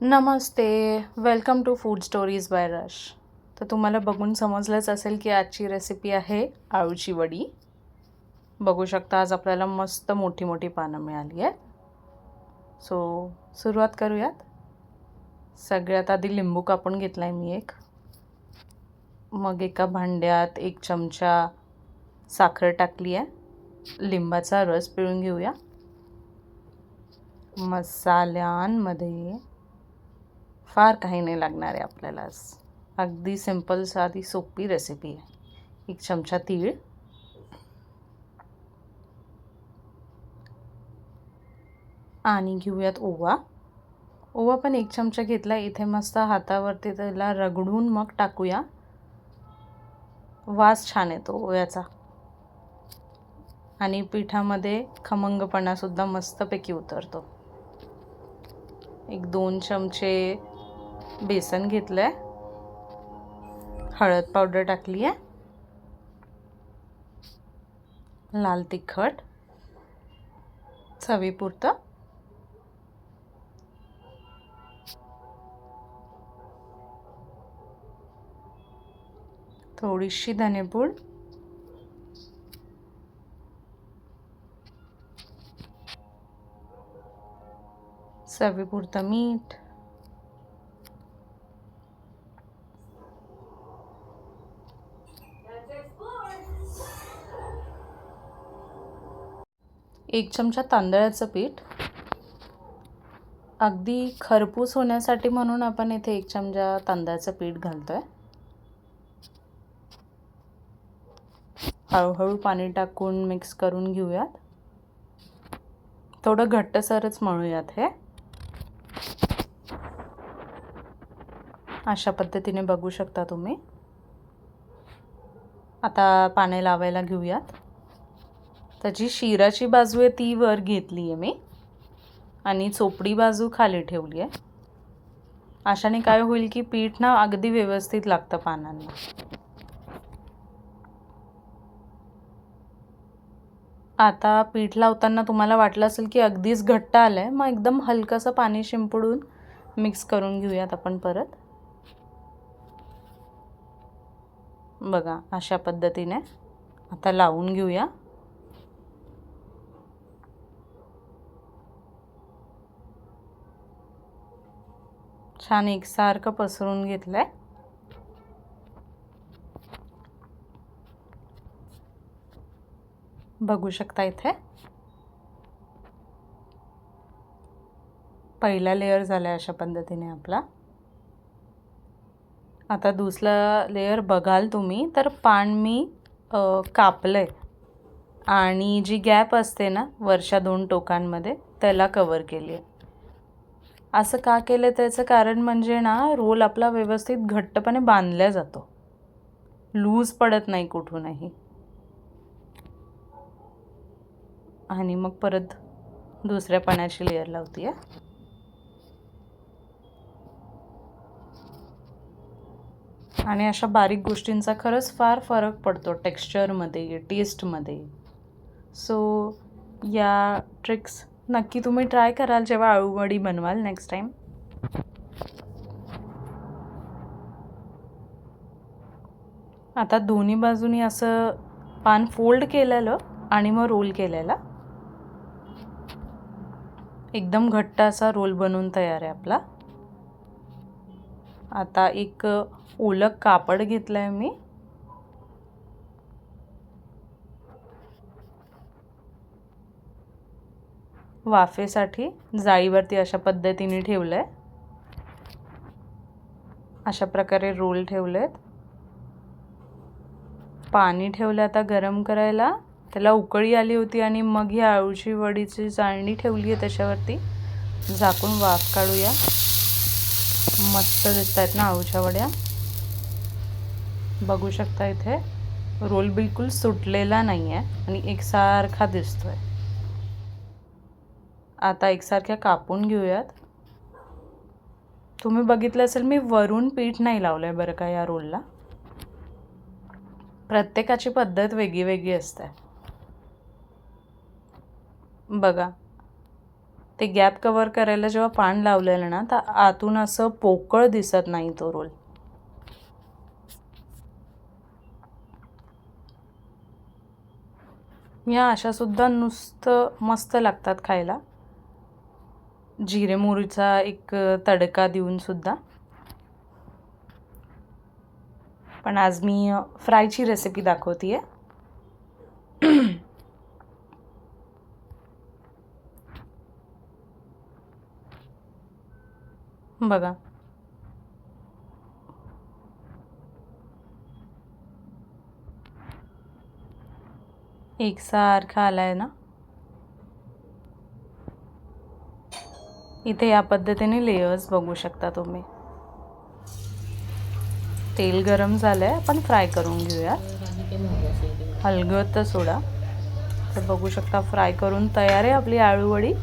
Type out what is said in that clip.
Namaste. Welcome to food stories by Rush. तर तुम्हाला बघून समजलंच असेल की आजची रेसिपी आहे आळूची वडी. बघू शकता आज आपल्याला मस्त मोठी मोठी पानं मिळाली आहेत. सो सुरुवात करूयात. सगळ्यात आधी लिंबू कापून घेतला आहे मी एक. मग एका भांड्यात 1 चमचा साखर टाकली आहे. लिंबाचा रस पिळून घेऊया. मसाल्यांमध्ये फार काही नाही लागणार आहे आपल्याला. अगदी सिंपल साधी सोपी रेसिपी आहे. 1 चमचा तीळ, आणि घेऊयात ओवा. ओवा पण 1 चमचा घेतला. इथे मस्त हातावरती त्याला रगडून मग टाकूया. वास छान येतो ओव्याचा आणि पिठामध्ये खमंगपणासुद्धा मस्तपैकी उतरतो. 1-2 चमचे बेसन घेतलं आहे. हळद पावडर टाकली आहे. लाल तिखट चवीपुरतं, थोडीशी धनेपूड, चवीपुरतं मीठ, एक चमचा तांदळाचं पीठ. अगदी खरपूस होण्यासाठी म्हणून आपण इथे 1 चमचा तांदळाचं पीठ घालतोय. हळूहळू पाणी टाकून मिक्स करून घेऊयात. थोडं घट्टसरच मळूयात हे. अशा पद्धतीने बघू शकता तुम्ही. आता पाणी लावायला घेऊयात. त्याची शिराची बाजू आहे ती वर घेतली आहे मी आणि चोपडी बाजू खाली ठेवली आहे. अशाने काय होईल की पीठ ना अगदी व्यवस्थित लागतं पानांना. आता पीठ लावताना तुम्हाला वाटलं असेल की अगदीच घट्ट आलं आहे, मग एकदम हलकंसं पाणी शिंपडून मिक्स करून घेऊयात आपण परत. बघा अशा पद्धतीने आता लावून घेऊया. छान एकसारखं पसरून घेतलं आहे. बघू शकता इथे पहिला लेयर झाला अशा पद्धतीने आपला. आता दुसरा लेयर बघाल तुम्ही तर पान मी कापलंय आणि जी गॅप असते ना वरच्या 2 टोकांमध्ये त्याला कव्हर केली आहे. असं का केलं त्याचं कारण म्हणजे ना रोल आपला व्यवस्थित घट्टपणे बांधला जातो, लूज पडत नाही कुठूनही. आणि मग परत दुसऱ्या पाण्याची लेयर लावते. आणि अशा बारीक गोष्टींचा खरंच फार फरक पडतो टेक्स्चरमध्ये, टेस्टमध्ये. सो या ट्रिक्स नक्की तुम्ही ट्राय कराल जेव्हा आळूवडी बनवाल नेक्स्ट टाईम. आता दोन्ही बाजूनी असं पान फोल्ड केलेलं आणि मग रोल केलेला एकदम घट्ट असा रोल बनवून तयार आहे आपला. आता एक ओलं कापड घेतलं आहे मी. वाफेसाठी जाळीवरती अशा पद्धतीने ठेवलं आहे. अशा प्रकारे रोल ठेवलेत. पाणी ठेवलं आता गरम करायला. त्याला उकळी आली होती आणि मग ही आळूची वडीची चाळणी ठेवली आहे त्याच्यावरती. झाकून वाफ काढूया. मस्त दिसत आहेत ना आळूच्या वड्या. बघू शकता इथे रोल बिलकुल सुटलेला नाही आहे आणि एकसारखा दिसतोय. आता एकसारख्या कापून घेऊयात. तुम्ही बघितलं असेल मी वरून पीठ नाही लावलं आहे बरं का या रोलला. प्रत्येकाची पद्धत वेगळी वेगळी असते. बघा ते गॅप कवर करायला जेव्हा पान लावलेलं ना तर आतून असं पोकळ दिसत नाही तो रोल. या अशा सुद्धा नुसतं मस्त लागतात खायला, जिरे मोहरीचा एक तडका देऊन सुद्धा. पण आज मी फ्रायची रेसिपी दाखवते. बघा, एकसारखा आलाय ना. इथे या पद्धतीने लेयर्स बघू शकता तुम्ही. तेल गरम झालंय, आपण फ्राय करून घेऊया. हलगर्जीत सोडा. तर बघू शकता फ्राय करून तयार आहे आपली आळूवडी.